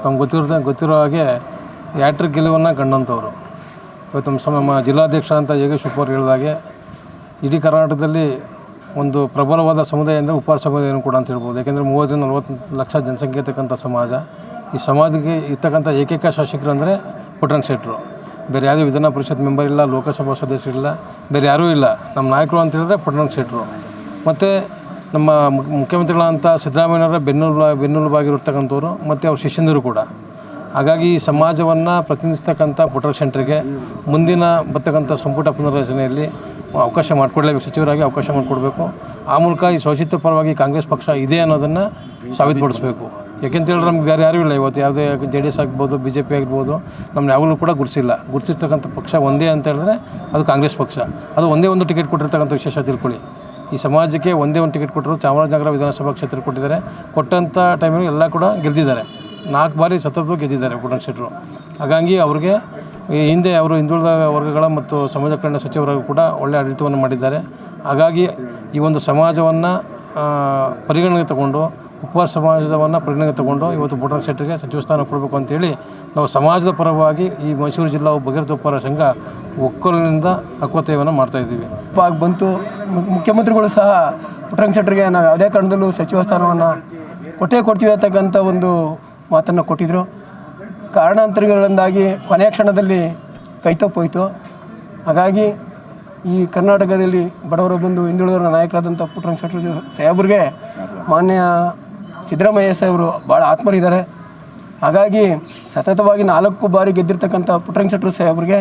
ತಮ್ಗೆ ಗೊತ್ತಿರೋ ಹಾಗೆ ಹ್ಯಾಟ್ರಿಕ್ ಗೆಲುವನ್ನು ಕಂಡಂಥವ್ರು. ಇವತ್ತು ನಮ್ಮ ಜಿಲ್ಲಾಧ್ಯಕ್ಷ ಅಂತ ಯೋಗೇಶ್ ಉಪ್ಪಾರ್ ಹೇಳಿದಾಗೆ ಇಡೀ ಕರ್ನಾಟಕದಲ್ಲಿ ಒಂದು ಪ್ರಬಲವಾದ ಸಮುದಾಯ ಅಂದರೆ ಉಪ್ಪಾರ ಸಮುದಾಯನೂ ಕೂಡ ಅಂತ ಹೇಳ್ಬೋದು. ಯಾಕೆಂದರೆ 30-40 ಲಕ್ಷ ಜನಸಂಖ್ಯೆ ಇರ್ತಕ್ಕಂಥ ಸಮಾಜ. ಈ ಸಮಾಜಕ್ಕೆ ಇರ್ತಕ್ಕಂಥ ಏಕೈಕ ಶಾಸಕರು ಅಂದರೆ ಪುಟ್ಟರಂಗ ಶೆಟ್ಟರು. ಬೇರೆ ಯಾವುದೇ ವಿಧಾನ ಪರಿಷತ್ ಮೆಂಬರ್ ಇಲ್ಲ, ಲೋಕಸಭಾ ಸದಸ್ಯರಿಲ್ಲ, ಬೇರೆ ಯಾರೂ ಇಲ್ಲ. ನಮ್ಮ ನಾಯಕರು ಅಂತ ಹೇಳಿದ್ರೆ ಪುಟ್ಟರಂಗ ಶೆಟ್ಟರು. ಮತ್ತು ನಮ್ಮ ಮುಖ್ಯಮಂತ್ರಿಗಳಂಥ ಸಿದ್ದರಾಮಯ್ಯನವರ ಬೆನ್ನೆಲುಬಾಗಿರ್ತಕ್ಕಂಥವ್ರು ಮತ್ತು ಅವ್ರ ಶಿಷ್ಯಂದರು ಕೂಡ. ಹಾಗಾಗಿ ಈ ಸಮಾಜವನ್ನು ಪ್ರತಿನಿಧಿಸ್ತಕ್ಕಂಥ ಪುಟ್ಟರಂಗ ಶೆಟ್ಟರಿಗೆ ಮುಂದಿನ ಬರ್ತಕ್ಕಂಥ ಸಂಪುಟ ಪುನರ್ರಚನೆಯಲ್ಲಿ ಅವಕಾಶ ಮಾಡಿಕೊಡ್ಲೇಬೇಕು, ಸಚಿವರಾಗಿ ಅವಕಾಶ ಮಾಡಿಕೊಡ್ಬೇಕು. ಆ ಮೂಲಕ ಈ ಶೋಷಿತ ಪರವಾಗಿ ಕಾಂಗ್ರೆಸ್ ಪಕ್ಷ ಇದೆ ಅನ್ನೋದನ್ನು ಸಾಬೀತುಪಡಿಸಬೇಕು. ಯಾಕೆಂತೇಳಿದ್ರೆ ನಮ್ಗೆ ಬೇರೆ ಯಾರೂ ಇಲ್ಲ. ಇವತ್ತು ಯಾವುದೇ JDS ಆಗ್ಬೋದು, BJP ಆಗಿರ್ಬೋದು, ನಮ್ಮನ್ನ ಯಾವಾಗಲೂ ಕೂಡ ಗುರುತಿರ್ತಕ್ಕಂಥ ಪಕ್ಷ ಒಂದೇ ಅಂತ ಹೇಳಿದ್ರೆ ಅದು ಕಾಂಗ್ರೆಸ್ ಪಕ್ಷ. ಅದು ಒಂದೇ ಒಂದು ಟಿಕೆಟ್ ಕೊಟ್ಟಿರ್ತಕ್ಕಂಥ ವಿಶೇಷ ತಿಳ್ಕೊಳ್ಳಿ. ಈ ಸಮಾಜಕ್ಕೆ ಒಂದೇ ಒಂದು ಟಿಕೆಟ್ ಕೊಟ್ಟರು. ಚಾಮರಾಜನಗರ ವಿಧಾನಸಭಾ ಕ್ಷೇತ್ರ ಕೊಟ್ಟಿದ್ದಾರೆ. ಕೊಟ್ಟಂಥ ಟೈಮಿಗೆ ಎಲ್ಲ ಕೂಡ ಗೆದ್ದಿದ್ದಾರೆ. 4 ಬಾರಿ ಸತತವಾಗಿ ಗೆದ್ದಿದ್ದಾರೆ ಪುಟ್ಟರಂಗ ಶೆಟ್ಟರು. ಹಾಗಾಗಿ ಅವ್ರಿಗೆ ಹಿಂದೆ ಅವರು ಹಿಂದುಳಿದ ವರ್ಗಗಳ ಮತ್ತು ಸಮಾಜ ಕಲ್ಯಾಣ ಸಚಿವರಾಗಿ ಕೂಡ ಒಳ್ಳೆಯ ಆಡಳಿತವನ್ನು ಮಾಡಿದ್ದಾರೆ. ಹಾಗಾಗಿ ಈ ಒಂದು ಸಮಾಜವನ್ನು ಪರಿಗಣನೆಗೆ ತಗೊಂಡು, ಉಪವಾಸ ಸಮಾಜವನ್ನು ಪರಿಗಣನೆಗೆ ತಗೊಂಡು ಇವತ್ತು ಪುಟ್ಟರಂಗ ಶೆಟ್ಟರಿಗೆ ಸಚಿವ ಸ್ಥಾನ ಕೊಡಬೇಕು ಅಂತೇಳಿ ನಾವು ಸಮಾಜದ ಪರವಾಗಿ ಈ ಮೈಸೂರು ಜಿಲ್ಲಾ ಭಗೀರಥ ಉಪಹಾರ ಸಂಘ ಒಕ್ಕೊಲಿನಿಂದ ಹಕ್ಕೊತ್ತಾಯವನ್ನು ಮಾಡ್ತಾಯಿದ್ದೀವಿ. ಬಂತು ಮುಖ್ಯಮಂತ್ರಿಗಳು ಸಹ ಪುಟ್ಟರಂಗ ಶೆಟ್ಟರಿಗೆ ನಾವು ಯಾವುದೇ ಕಾರಣದಲ್ಲೂ ಸಚಿವ ಸ್ಥಾನವನ್ನು ಕೊಡ್ತೀವಿ ಅಂತಕ್ಕಂಥ ಒಂದು ಮಾತನ್ನು ಕೊಟ್ಟಿದ್ದರು. ಕಾರಣಾಂತರಗಳಿಂದಾಗಿ ಕೊನೆಯ ಕ್ಷಣದಲ್ಲಿ ಕೈತಪ್ಪೋಯಿತು. ಹಾಗಾಗಿ ಈ ಕರ್ನಾಟಕದಲ್ಲಿ ಬಡವರ ಬಂದು ಹಿಂದುಳಿದವರ ನಾಯಕರಾದಂಥ ಪುಟ್ಟರಂಗ ಶೆಟ್ಟರು ಸಾಹೇಬ್ರಿಗೆ ಮಾನ್ಯ ಸಿದ್ದರಾಮಯ್ಯ ಸಾಹೇಬರು ಭಾಳ ಆತ್ಮರಿದ್ದಾರೆ. ಹಾಗಾಗಿ ಸತತವಾಗಿ 4 ಬಾರಿ ಗೆದ್ದಿರ್ತಕ್ಕಂಥ ಪುಟ್ಟರಂಗ ಶೆಟ್ಟರು ಸಾಹೇಬ್ರಿಗೆ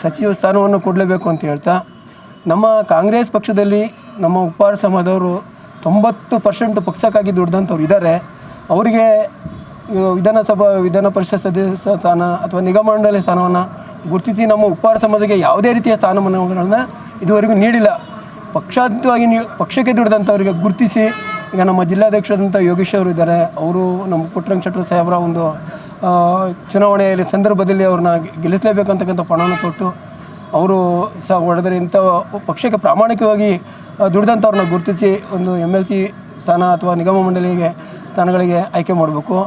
ಸಚಿವ ಸ್ಥಾನವನ್ನು ಕೊಡಲೇಬೇಕು ಅಂತ ಹೇಳ್ತಾ, ನಮ್ಮ ಕಾಂಗ್ರೆಸ್ ಪಕ್ಷದಲ್ಲಿ ನಮ್ಮ ಉಪ್ಪಾರ ಸಮಾಜದವರು 90% ಪಕ್ಷಕ್ಕಾಗಿ ದುಡ್ದಂಥವ್ರು ಇದ್ದಾರೆ. ಅವರಿಗೆ ವಿಧಾನ ಪರಿಷತ್ ಸದಸ್ಯ ಸ್ಥಾನ ಅಥವಾ ನಿಗಮ ಮಂಡಳಿ ಸ್ಥಾನವನ್ನು ಗುರುತಿಸಿ ನಮ್ಮ ಉಪ್ಪಾರ ಸಮಾಜಕ್ಕೆ ಯಾವುದೇ ರೀತಿಯ ಸ್ಥಾನಮಾನಗಳನ್ನು ಇದುವರೆಗೂ ನೀಡಿಲ್ಲ. ಪಕ್ಷಾತೀತವಾಗಿ ಪಕ್ಷಕ್ಕೆ ದುಡಿದಂಥವ್ರಿಗೆ ಗುರುತಿಸಿ ಈಗ ನಮ್ಮ ಜಿಲ್ಲಾಧ್ಯಕ್ಷರಾದಂಥ ಯೋಗೇಶ್ ಅವರು ಇದ್ದಾರೆ. ಅವರು ನಮ್ಮ ಪುಟ್ಟರಂಗ ಶೆಟ್ಟರು ಸಾಹೇಬರ ಒಂದು ಚುನಾವಣೆಯಲ್ಲಿ ಸಂದರ್ಭದಲ್ಲಿ ಅವ್ರನ್ನ ಗೆಲ್ಲಿಸಲೇಬೇಕಂತಕ್ಕಂಥ ಪಣವನ್ನು ತೊಟ್ಟು ಅವರು ಸಹ ಹೊಡೆದರೆ ಇಂಥ ಪಕ್ಷಕ್ಕೆ ಪ್ರಾಮಾಣಿಕವಾಗಿ ದುಡಿದಂಥವ್ರನ್ನ ಗುರುತಿಸಿ ಒಂದು MLC ಸ್ಥಾನ ಅಥವಾ ನಿಗಮ ಮಂಡಳಿಗೆ ಸ್ಥಾನಗಳಿಗೆ ಆಯ್ಕೆ ಮಾಡಬೇಕು.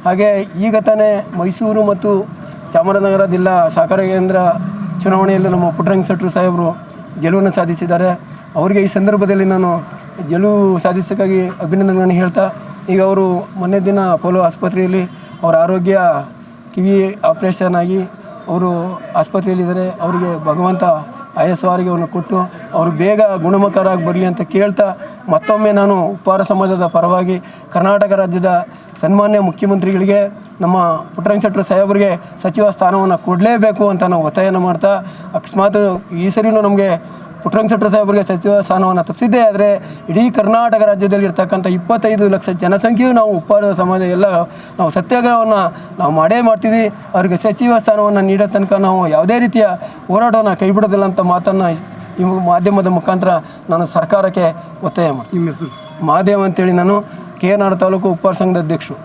ಹಾಗೆ ಈಗ ತಾನೇ ಮೈಸೂರು ಮತ್ತು ಚಾಮರಾಜನಗರ ಜಿಲ್ಲಾ ಸಹಕಾರ ಕೇಂದ್ರ ಚುನಾವಣೆಯಲ್ಲಿ ನಮ್ಮ ಪುಟ್ಟರಂಗ ಶೆಟ್ಟರು ಸಾಹೇಬರು ಗೆಲುವನ್ನು ಸಾಧಿಸಿದ್ದಾರೆ. ಅವರಿಗೆ ಈ ಸಂದರ್ಭದಲ್ಲಿ ನಾನು ಗೆಲುವು ಸಾಧಿಸೋಕ್ಕಾಗಿ ಅಭಿನಂದನೆಗಳನ್ನು ಹೇಳ್ತಾ, ಈಗ ಅವರು ಮೊನ್ನೆ ದಿನ ಅಪೋಲೋ ಆಸ್ಪತ್ರೆಯಲ್ಲಿ ಅವರ ಆರೋಗ್ಯ ಕಿವಿ ಆಪ್ರೇಷನ್ ಆಗಿ ಅವರು ಆಸ್ಪತ್ರೆಯಲ್ಲಿದ್ದಾರೆ. ಅವರಿಗೆ ಭಗವಂತ ಆಯಸ್ಸು ಆರೋಗ್ಯವನ್ನು ಕೊಟ್ಟು ಅವರು ಬೇಗ ಗುಣಮುಖರಾಗಿ ಬರಲಿ ಅಂತ ಕೇಳ್ತಾ, ಮತ್ತೊಮ್ಮೆ ನಾನು ಉಪ್ಪಾರ ಸಮಾಜದ ಪರವಾಗಿ ಕರ್ನಾಟಕ ರಾಜ್ಯದ ಸನ್ಮಾನ್ಯ ಮುಖ್ಯಮಂತ್ರಿಗಳಿಗೆ ನಮ್ಮ ಪುಟ್ಟರಂಗ ಶೆಟ್ಟರು ಸಾಹೇಬರಿಗೆ ಸಚಿವ ಸ್ಥಾನವನ್ನು ಕೊಡಲೇಬೇಕು ಅಂತ ನಾವು ಒತ್ತಾಯನ ಮಾಡ್ತಾ, ಅಕಸ್ಮಾತ್ ಈ ಸರಿಯೂ ನಮಗೆ ಪುಟ್ಟರಂಗ ಶೆಟ್ಟರು ಸಾಹೇಬರಿಗೆ ಸಚಿವ ಸ್ಥಾನವನ್ನು ತಪ್ಪಿಸಿದ್ದೇ ಆದರೆ ಇಡೀ ಕರ್ನಾಟಕ ರಾಜ್ಯದಲ್ಲಿ ಇರ್ತಕ್ಕಂಥ 25 ಲಕ್ಷ ಜನಸಂಖ್ಯೆಯು ನಾವು ಉಪ್ಪಾರದ ಸಮಾಜ ಎಲ್ಲ ನಾವು ಸತ್ಯಾಗ್ರಹವನ್ನು ನಾವು ಮಾಡ್ತೀವಿ. ಅವರಿಗೆ ಸಚಿವ ಸ್ಥಾನವನ್ನು ನೀಡೋ ತನಕ ನಾವು ಯಾವುದೇ ರೀತಿಯ ಹೋರಾಟವನ್ನು ಕೈಬಿಡೋದಿಲ್ಲ ಅಂತ ಮಾತನ್ನು ಈ ಮಾಧ್ಯಮದ ಮುಖಾಂತರ ನಾನು ಸರ್ಕಾರಕ್ಕೆ ಒತ್ತಾಯ ಮಾಡ್ತೀನಿ. ಮಹಾದೇವ್ ಅಂತೇಳಿ ನಾನು KNR ತಾಲೂಕು ಉಪ್ಪಾರ ಸಂಘದ ಅಧ್ಯಕ್ಷರು.